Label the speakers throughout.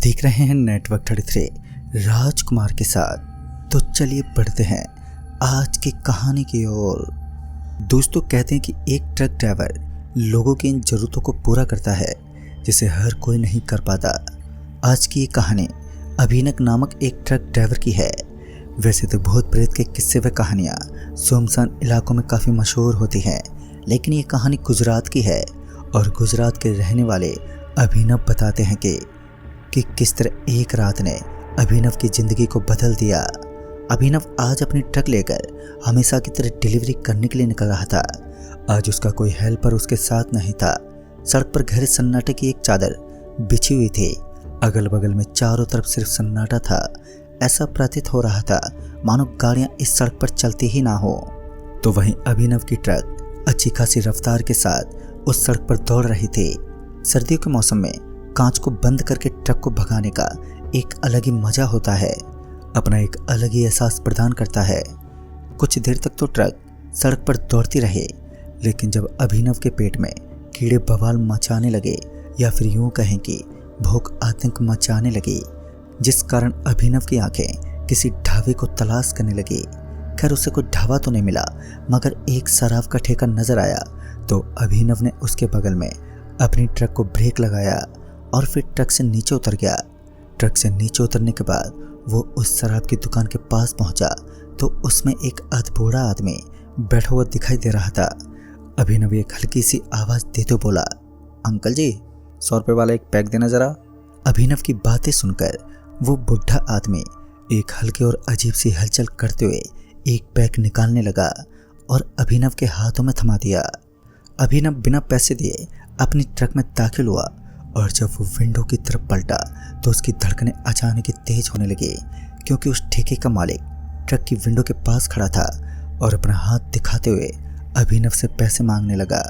Speaker 1: देख रहे हैं नेटवर्क 33 राजकुमार के साथ। तो चलिए बढ़ते हैं आज की कहानी की ओर। दोस्तों, कहते हैं कि एक ट्रक ड्राइवर लोगों की इन जरूरतों को पूरा करता है जिसे हर कोई नहीं कर पाता। आज की ये कहानी अभिनव नामक एक ट्रक ड्राइवर की है। वैसे तो भूत प्रेत के किस्से व कहानियाँ सुनसान इलाकों में काफ़ी मशहूर होती हैं, लेकिन ये कहानी गुजरात की है और गुजरात के रहने वाले अभिनव बताते हैं कि किस तरह एक रात ने अभिनव की ज़िंदगी को बदल दिया। अभिनव आज अपनी ट्रक लेकर हमेशा की तरह डिलीवरी करने के लिए निकल रहा था। आज उसका कोई हेल्पर उसके साथ नहीं था। सड़क पर गहरे सन्नाटे की एक चादर बिछी हुई थी। अगल बगल में चारों तरफ सिर्फ सन्नाटा था। ऐसा प्रतीत हो रहा था मानो गाड़ियां इस सड़क पर चलती ही ना हो। तो वहीं अभिनव की ट्रक अच्छी खासी रफ्तार के साथ उस सड़क पर दौड़ रही थी। सर्दियों के मौसम में कांच को बंद करके ट्रक को भगाने का एक अलग ही मजा होता है, अपना एक अलग ही एहसास प्रदान करता है। कुछ देर तक तो ट्रक सड़क पर दौड़ती रही, लेकिन जब अभिनव के पेट में कीड़े बवाल मचाने लगे या फिर यूं कहें कि भूख आतंक मचाने लगी, जिस कारण अभिनव की आंखें किसी ढाबे को तलाश करने लगी। खैर उसे कोई ढाबा तो नहीं मिला, मगर एक शराब का ठेका नजर आया। तो अभिनव ने उसके बगल में अपनी ट्रक को ब्रेक लगाया और फिर ट्रक से नीचे उतर गया। ट्रक से नीचे उतरने के बाद वो उस शराब की दुकान के पास पहुंचा तो उसमें एक अधबूढ़ा आदमी बैठा हुआ दिखाई दे रहा था। अभिनव एक हल्की सी आवाज़ देते बोला, अंकल जी 100 रुपये वाला एक पैक देना ज़रा। अभिनव की बातें सुनकर वो बुढ़ा आदमी एक हल्के और अजीब सी हलचल करते हुए एक पैक निकालने लगा और अभिनव के हाथों में थमा दिया। अभिनव बिना पैसे दिए अपनी ट्रक में दाखिल हुआ और जब वो विंडो की तरफ पलटा तो उसकी धड़कनें अचानक ही तेज होने लगी, क्योंकि उस ठेके का मालिक ट्रक की विंडो के पास खड़ा था और अपना हाथ दिखाते हुए अभिनव से पैसे मांगने लगा।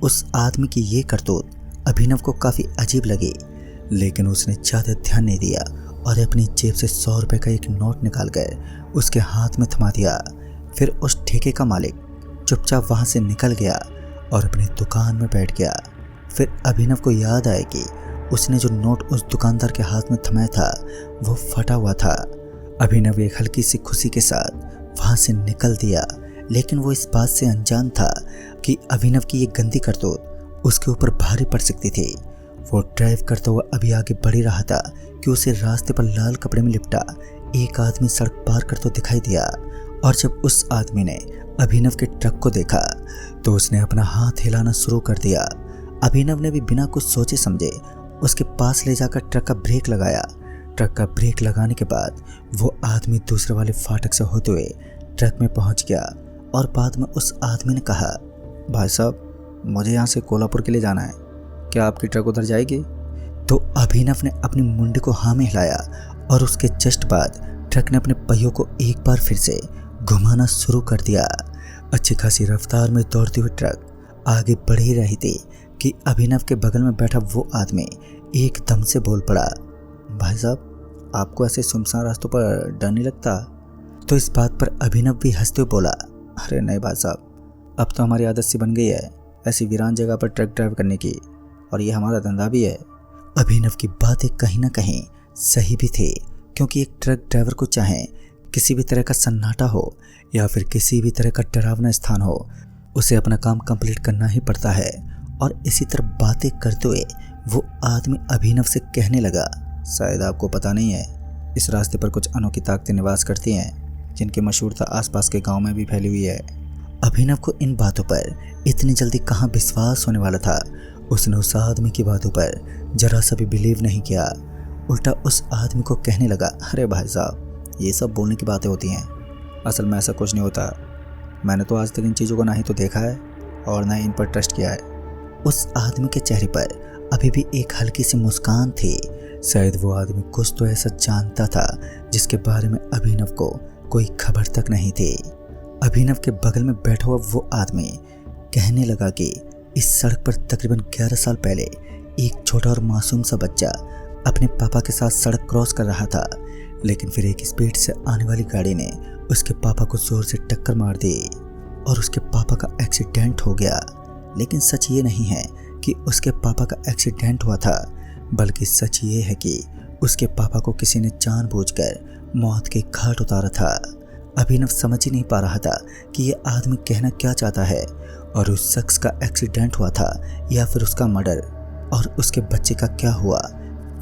Speaker 1: उस आदमी की ये करतूत अभिनव को काफ़ी अजीब लगी, लेकिन उसने ज़्यादा ध्यान नहीं दिया और अपनी जेब से 100 रुपये का एक नोट निकालकर उसके हाथ में थमा दिया। फिर उस ठेके का मालिक चुपचाप वहाँ से निकल गया और अपनी दुकान में बैठ गया। फिर अभिनव को याद आया कि उसने जो नोट उस दुकानदार के हाथ में थमाया था वो फटा हुआ था। अभिनव एक हल्की सी खुशी के साथ वहाँ से निकल दिया, लेकिन वो इस बात से अनजान था कि अभिनव की ये गंदी करतूत उसके ऊपर भारी पड़ सकती थी। वो ड्राइव करता हुआ अभी आगे बढ़ ही रहा था कि उसे रास्ते पर लाल कपड़े में लिपटा एक आदमी सड़क पार करता दिखाई दिया। और जब उस आदमी ने अभिनव के ट्रक को देखा तो उसने अपना हाथ हिलाना शुरू कर दिया। अभिनव ने भी बिना कुछ सोचे समझे उसके पास ले जाकर ट्रक का ब्रेक लगाया। ट्रक का ब्रेक लगाने के बाद वो आदमी दूसरे वाले फाटक से होते हुए ट्रक में पहुंच गया और बाद में उस आदमी ने कहा, भाई साहब मुझे यहाँ से कोल्हापुर के लिए जाना है, क्या आपकी ट्रक उधर जाएगी? तो अभिनव ने अपनी मुंडी को हाँ में हिलाया और उसके जस्ट बाद ट्रक ने अपने पहियों को एक बार फिर से घुमाना शुरू कर दिया। अच्छी खासी रफ्तार में दौड़ती हुई ट्रक आगे बढ़ ही रही थी कि अभिनव के बगल में बैठा वो आदमी एकदम से बोल पड़ा, भाई साहब आपको ऐसे सुनसान रास्तों पर डर नहीं लगता? तो इस बात पर अभिनव भी हंसते हुए बोला, अरे नहीं भाई साहब, अब तो हमारी आदत सी बन गई है ऐसी वीरान जगह पर ट्रक ड्राइव करने की, और ये हमारा धंधा भी है। अभिनव की बातें कहीं ना कहीं सही भी थी, क्योंकि एक ट्रक ड्राइवर को चाहे किसी भी तरह का सन्नाटा हो या फिर किसी भी तरह का डरावना स्थान हो, उसे अपना काम कंप्लीट करना ही पड़ता है। और इसी तरह बातें करते हुए वो आदमी अभिनव से कहने लगा, शायद आपको पता नहीं है इस रास्ते पर कुछ अनोखी ताकतें निवास करती हैं जिनकी मशहूरता आसपास के गांव में भी फैली हुई है। अभिनव को इन बातों पर इतनी जल्दी कहाँ विश्वास होने वाला था। उसने उस आदमी की बातों पर जरा सा भी बिलीव नहीं किया, उल्टा उस आदमी को कहने लगा, अरे भाई साहब ये सब बोलने की बातें होती हैं, असल में ऐसा कुछ नहीं होता। मैंने तो आज तक इन चीज़ों को ना ही तो देखा है और ना ही इन पर ट्रस्ट किया है। उस आदमी के चेहरे पर अभी भी एक हल्की सी मुस्कान थी। शायद वो आदमी कुछ तो ऐसा जानता था जिसके बारे में अभिनव को कोई खबर तक नहीं थी। अभिनव के बगल में बैठा हुआ वो आदमी कहने लगा कि इस सड़क पर तकरीबन 11 साल पहले एक छोटा और मासूम सा बच्चा अपने पापा के साथ सड़क क्रॉस कर रहा था, लेकिन फिर एक स्पीड से आने वाली गाड़ी ने उसके पापा को जोर से टक्कर मार दी और उसके पापा का एक्सीडेंट हो गया। लेकिन सच ये नहीं है कि उसके पापा का एक्सीडेंट हुआ था, बल्कि सच ये है कि उसके पापा को किसी ने जानबूझकर मौत के घाट उतारा था। अभिनव समझ ही नहीं पा रहा था कि ये आदमी कहना क्या चाहता है, और उस शख्स का एक्सीडेंट हुआ था या फिर उसका मर्डर, और उसके बच्चे का क्या हुआ।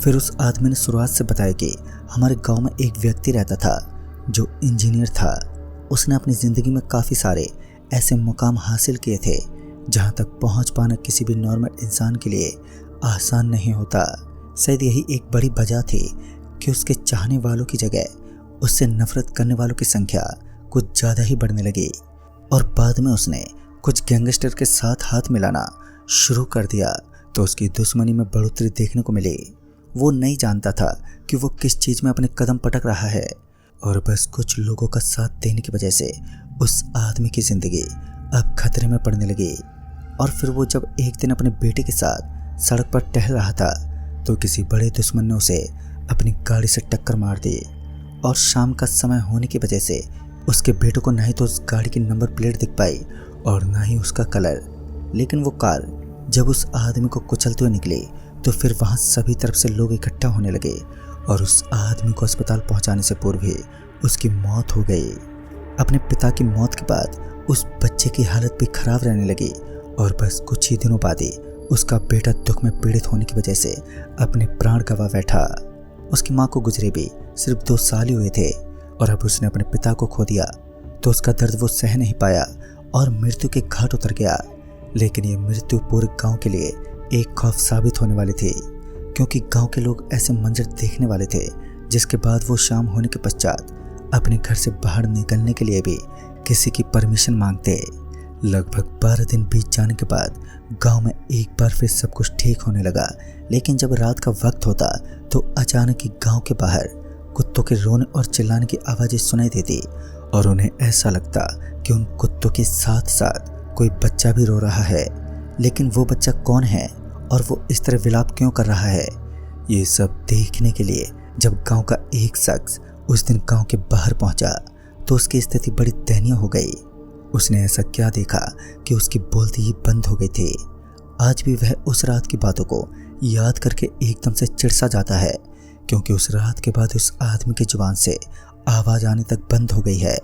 Speaker 1: फिर उस आदमी ने शुरुआत से बताया कि हमारे गांव में एक व्यक्ति रहता था जो इंजीनियर था। उसने अपनी ज़िंदगी में काफ़ी सारे ऐसे मुकाम हासिल किए थे जहां तक पहुंच पाना किसी भी नॉर्मल इंसान के लिए आसान नहीं होता। शायद यही एक बड़ी वजह थी कि उसके चाहने वालों की जगह उससे नफरत करने वालों की संख्या कुछ ज़्यादा ही बढ़ने लगी, और बाद में उसने कुछ गैंगस्टर के साथ हाथ मिलाना शुरू कर दिया तो उसकी दुश्मनी में बढ़ोतरी देखने को मिली। वो नहीं जानता था कि वो किस चीज़ में अपने कदम पटक रहा है, और बस कुछ लोगों का साथ देने की वजह से उस आदमी की ज़िंदगी अब खतरे में पड़ने लगी। और फिर वो जब एक दिन अपने बेटे के साथ सड़क पर टहल रहा था तो किसी बड़े दुश्मन ने उसे अपनी गाड़ी से टक्कर मार दी, और शाम का समय होने की वजह से उसके बेटे को ना ही तो उस गाड़ी की नंबर प्लेट दिख पाई और ना ही उसका कलर। लेकिन वो कार जब उस आदमी को कुचलते हुए निकली तो फिर वहाँ सभी तरफ से लोग इकट्ठा होने लगे, और उस आदमी को अस्पताल पहुँचाने से पूर्व ही उसकी मौत हो गई। अपने पिता की मौत के बाद उस बच्चे की हालत भी खराब रहने लगी, और बस कुछ ही दिनों बाद ही उसका बेटा दुख में पीड़ित होने की वजह से अपने प्राण गंवा बैठा। उसकी माँ को गुजरे भी सिर्फ 2 साल ही हुए थे, और अब उसने अपने पिता को खो दिया तो उसका दर्द वो सह नहीं पाया और मृत्यु के घाट उतर गया। लेकिन ये मृत्यु पूरे गांव के लिए एक खौफ साबित होने वाली थी, क्योंकि गांव के लोग ऐसे मंजर देखने वाले थे जिसके बाद वो शाम होने के पश्चात अपने घर से बाहर निकलने के लिए भी किसी की परमिशन मांगते। लगभग 12 दिन बीत जाने के बाद गांव में एक बार फिर सब कुछ ठीक होने लगा, लेकिन जब रात का वक्त होता तो अचानक ही गांव के बाहर कुत्तों के रोने और चिल्लाने की आवाज़ें सुनाई देती, और उन्हें ऐसा लगता कि उन कुत्तों के साथ साथ कोई बच्चा भी रो रहा है। लेकिन वो बच्चा कौन है और वो इस तरह विलाप क्यों कर रहा है, ये सब देखने के लिए जब गांव का एक शख्स उस दिन गांव के बाहर पहुंचा तो उसकी स्थिति बड़ी दयनीय हो गई। उसने ऐसा क्या देखा कि उसकी बोलती ही बंद हो गई थी। आज भी वह उस रात की बातों को याद करके एकदम से चिढ़ जाता है, क्योंकि उस रात के बाद उस आदमी की जुबान से आवाज़ आने तक बंद हो गई है।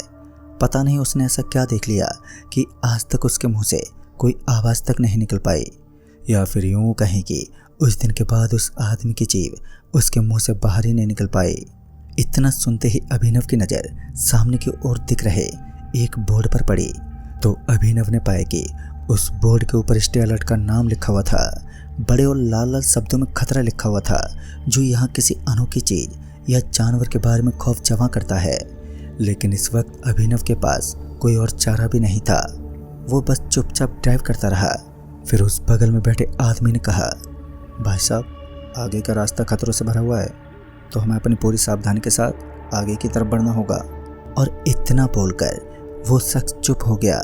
Speaker 1: पता नहीं उसने ऐसा क्या देख लिया कि आज तक उसके मुंह से कोई आवाज़ तक नहीं निकल पाई, या फिर यूँ कहें कि उस दिन के बाद उस आदमी की जीभ उसके मुंह से बाहर ही नहीं निकल पाई। इतना सुनते ही अभिनव की नज़र सामने की ओर दिख रहे एक बोर्ड पर पड़ी, तो अभिनव ने पाया कि उस बोर्ड के ऊपर स्टे अलर्ट का नाम लिखा हुआ था। बड़े और लाल लाल शब्दों में खतरा लिखा हुआ था, जो यहाँ किसी अनोखी चीज़ या जानवर के बारे में खौफ जमा करता है। लेकिन इस वक्त अभिनव के पास कोई और चारा भी नहीं था। वो बस चुपचाप ड्राइव करता रहा। फिर उस बगल में बैठे आदमी ने कहा, भाई साहब, आगे का रास्ता खतरों से भरा हुआ है, तो हमें अपनी पूरी सावधानी के साथ आगे की तरफ बढ़ना होगा। और इतना बोलकर वो शख्स चुप हो गया।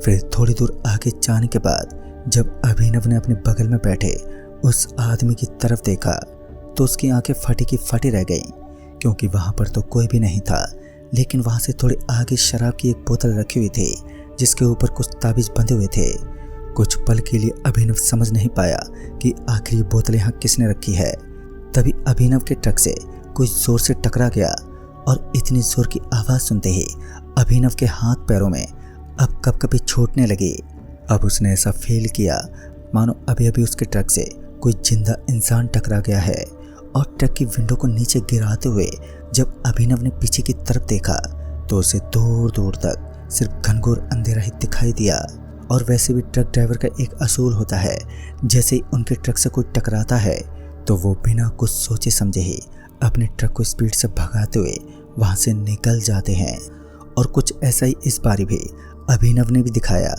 Speaker 1: फिर थोड़ी दूर आगे जाने के बाद जब अभिनव ने अपने बगल में बैठे उस आदमी की तरफ देखा तो उसकी आंखें फटी की फटी रह गईं, क्योंकि वहाँ पर तो कोई भी नहीं था। लेकिन वहाँ से थोड़े आगे शराब की एक बोतल रखी हुई थी, जिसके ऊपर कुछ ताबीज़ बंधे हुए थे। कुछ पल के लिए अभिनव समझ नहीं पाया कि आखिर ये बोतल यहाँ किसने रखी है। तभी अभिनव के ट्रक से कुछ जोर से टकरा गया, और इतनी जोर की आवाज़ सुनते ही अभिनव के हाथ पैरों में अब कपकपी छूटने लगी। अब उसने ऐसा फील किया मानो अभी अभी उसके ट्रक से कोई जिंदा इंसान टकरा गया है। और ट्रक की विंडो को नीचे गिराते हुए जब अभिनव ने पीछे की तरफ देखा तो उसे दूर दूर तक सिर्फ घनघोर अंधेरा ही दिखाई दिया। और वैसे भी ट्रक ड्राइवर का एक असूल होता है, जैसे ही उनके ट्रक से कोई टकराता है तो वो बिना कुछ सोचे समझे ही अपने ट्रक को स्पीड से भगाते हुए वहाँ से निकल जाते हैं। और कुछ ऐसा ही इस बारी भी अभिनव ने भी दिखाया।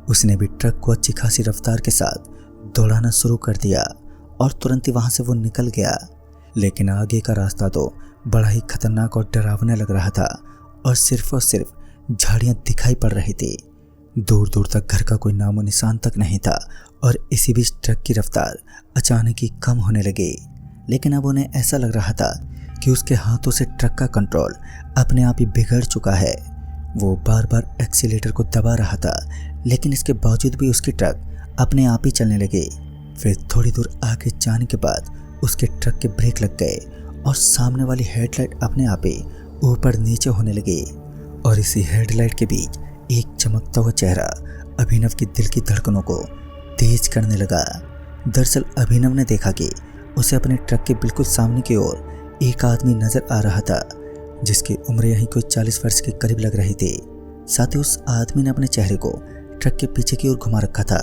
Speaker 1: उसने भी ट्रक को अच्छी खासी रफ्तार के साथ दौड़ाना शुरू कर दिया, और तुरंत ही वहाँ से वो निकल गया। लेकिन आगे का रास्ता तो बड़ा ही खतरनाक और डरावना लग रहा था, और सिर्फ झाड़ियाँ दिखाई पड़ रही थी। दूर दूर तक घर का कोई नामो निशान तक नहीं था, और इसी बीच ट्रक की रफ्तार अचानक ही कम होने लगी। लेकिन अब उन्हें ऐसा लग रहा था कि उसके हाथों से ट्रक का कंट्रोल अपने आप ही बिगड़ चुका है। वो बार बार एक्सीलेटर को दबा रहा था, लेकिन इसके बावजूद भी उसकी ट्रक अपने आप ही चलने लगी। फिर थोड़ी दूर आगे जाने के बाद उसके ट्रक के ब्रेक लग गए, और सामने वाली हेडलाइट अपने आप ही ऊपर नीचे होने लगी और इसी हेडलाइट के बीच एक चमकता हुआ चेहरा अभिनव की दिल की धड़कनों को तेज करने लगा। दरअसल अभिनव ने देखा कि उसे अपने ट्रक के बिल्कुल सामने की ओर एक आदमी नजर आ रहा था जिसकी उम्र यहीं कोई 40 वर्ष के करीब लग रही थी। साथ ही उस आदमी ने अपने चेहरे को ट्रक के पीछे की ओर घुमा रखा था,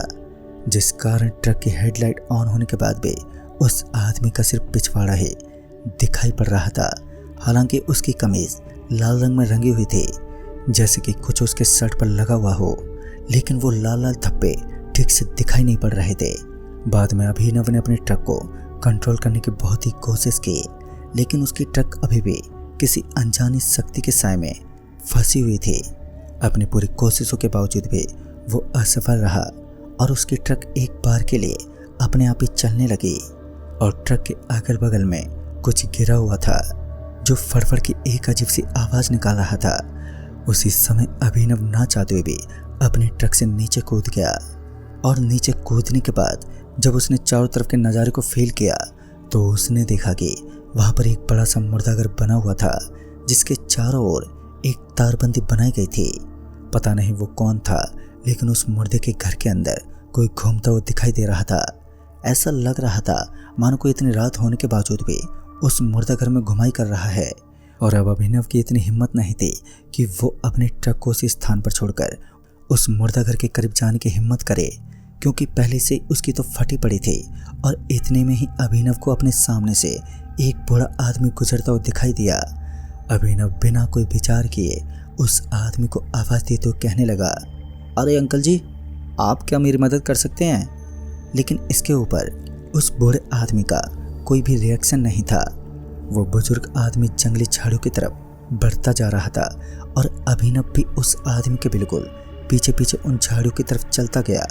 Speaker 1: जिस कारण ट्रक की हेडलाइट ऑन होने के बाद भी उस आदमी का सिर्फ पिछवाड़ा ही दिखाई पड़ रहा था। हालांकि उसकी कमीज लाल रंग में रंगी हुई थी, जैसे कि कुछ उसके शर्ट पर लगा हुआ हो, लेकिन वो लाल लाल धब्बे ठीक से दिखाई नहीं पड़ रहे थे। बाद में अभिनव ने अपने ट्रक को कंट्रोल करने की बहुत ही कोशिश की, लेकिन उसकी ट्रक अभी भी किसी अनजानी शक्ति के साए में फंसी हुई थी। अपनी पूरी कोशिशों के बावजूद भी वो असफल रहा और उसकी ट्रक एक बार के लिए अपने आप ही चलने लगी और ट्रक के अगल बगल में कुछ गिरा हुआ था जो फड़फड़ की एक अजीब सी आवाज़ निकाल रहा था। उसी समय अभिनव ना चाहते हुए भी अपने ट्रक से नीचे कूद गया और नीचे कूदने के बाद जब उसने चारों तरफ के नज़ारे को फील किया तो उसने देखा कि वहाँ पर एक बड़ा सा मुर्दाघर बना हुआ था जिसके चारों ओर एक तारबंदी बनाई गई थी। पता नहीं वो कौन था, लेकिन उस मुर्दे के घर के अंदर कोई घूमता हुआ दिखाई दे रहा था। ऐसा लग रहा था मानो कोई इतनी रात होने के बावजूद भी उस मुर्दा घर में घुमाई कर रहा है। और अब अभिनव की इतनी हिम्मत नहीं थी कि वो अपने ट्रक को उसी स्थान पर छोड़कर उस मुर्दा घर के करीब जाने की हिम्मत करे, क्योंकि पहले से उसकी तो फटी पड़ी थी और इतने में ही अभिनव को अपने सामने से एक बूढ़ा आदमी गुजरता हुआ दिखाई दिया। अभिनव बिना कोई विचार किए उस आदमी को आवाज़ देते हुए कहने लगा, अरे अंकल जी, आप क्या मेरी मदद कर सकते हैं? लेकिन इसके ऊपर उस बूढ़े आदमी का कोई भी रिएक्शन नहीं था। वो बुजुर्ग आदमी जंगली झाड़ियों की तरफ बढ़ता जा रहा था और अभिनव भी उस आदमी के बिल्कुल पीछे पीछे उन झाड़ियों की तरफ चलता गया।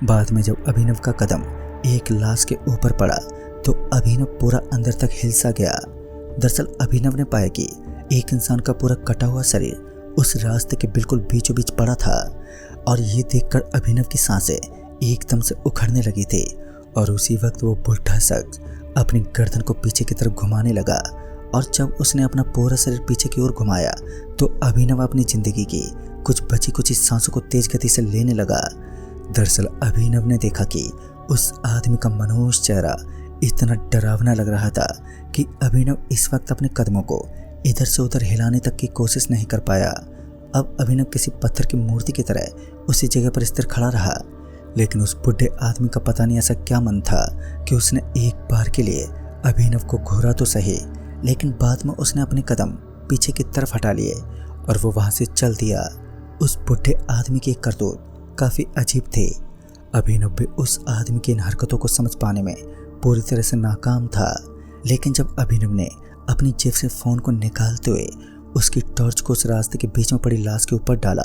Speaker 1: बाद में जब अभिनव का कदम एक लाश के ऊपर पड़ा तो अभिनव पूरा अंदर तक हिलसा गया। दरअसल अभिनव ने पाया कि एक इंसान का पूरा कटा हुआ शरीर उस रास्ते के बिल्कुल बीचों बीच पड़ा था और ये देखकर अभिनव की सांसें एकदम से उखड़ने लगी थी और उसी वक्त वो बुढ़ा शख्स अपनी गर्दन को पीछे की तरफ घुमाने लगा और जब उसने अपना पूरा शरीर पीछे की ओर घुमाया तो अभिनव अपनी जिंदगी की कुछ बची कुछ सांसों को तेज गति से लेने लगा। दरअसल अभिनव ने देखा कि उस आदमी का मनहूस चेहरा इतना डरावना लग रहा था कि अभिनव इस वक्त अपने कदमों को इधर से उधर हिलाने तक की कोशिश नहीं कर पाया। अब अभिनव किसी पत्थर की मूर्ति की तरह उसी जगह पर स्थिर खड़ा रहा, लेकिन उस बुढ़े आदमी का पता नहीं ऐसा क्या मन था कि उसने एक बार के लिए अभिनव को घूरा तो सही, लेकिन बाद में उसने अपने कदम पीछे की तरफ हटा लिए और वो वहाँ से चल दिया। उस बुढ़े आदमी की करतूत काफ़ी अजीब थी। अभिनव भी उस आदमी की इन हरकतों को समझ पाने में पूरी तरह से नाकाम था, लेकिन जब अभिनव ने अपनी जेब से फ़ोन को निकालते हुए उसकी टॉर्च को उस रास्ते के बीच में पड़ी लाश के ऊपर डाला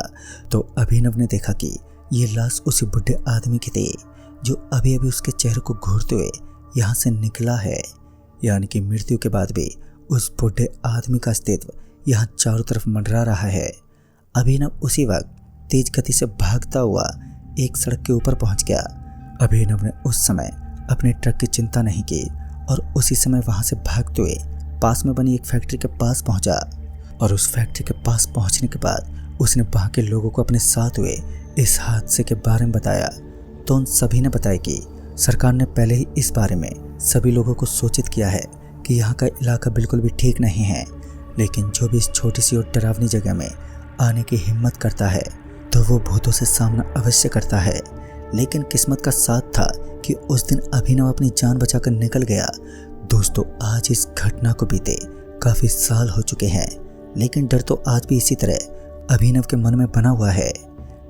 Speaker 1: तो अभिनव ने देखा कि ये लाश उसी बुढ़े आदमी की थी जो अभी अभी उसके चेहरे को घूरते हुए यहाँ से निकला है। यानी कि मृत्यु के बाद भी उस बुढ़े आदमी का अस्तित्व यहाँ चारों तरफ मंडरा रहा है। अभिनव उसी वक्त तेज गति से भागता हुआ एक सड़क के ऊपर पहुँच गया। अभिनव ने उस समय अपने ट्रक की चिंता नहीं की और उसी समय वहाँ से भागते हुए पास में बनी एक फैक्ट्री के पास पहुँचा और उस फैक्ट्री के पास पहुँचने के बाद उसने वहाँ के लोगों को अपने साथ हुए इस हादसे के बारे में बताया तो उन सभी ने बताया कि सरकार ने पहले ही इस बारे में सभी लोगों को सूचित किया है कि यहाँ का इलाका बिल्कुल भी ठीक नहीं है, लेकिन जो भी इस छोटी सी और डरावनी जगह में आने की हिम्मत करता है तो वो भूतों से सामना अवश्य करता है। लेकिन किस्मत का साथ था कि उस दिन अभिनव अपनी जान बचाकर निकल गया। दोस्तों, आज इस घटना को बीते काफ़ी साल हो चुके हैं, लेकिन डर तो आज भी इसी तरह अभिनव के मन में बना हुआ है।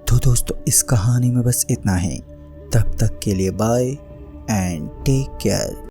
Speaker 1: तो दोस्तों, इस कहानी में बस इतना ही। तब तक के लिए बाय एंड टेक केयर।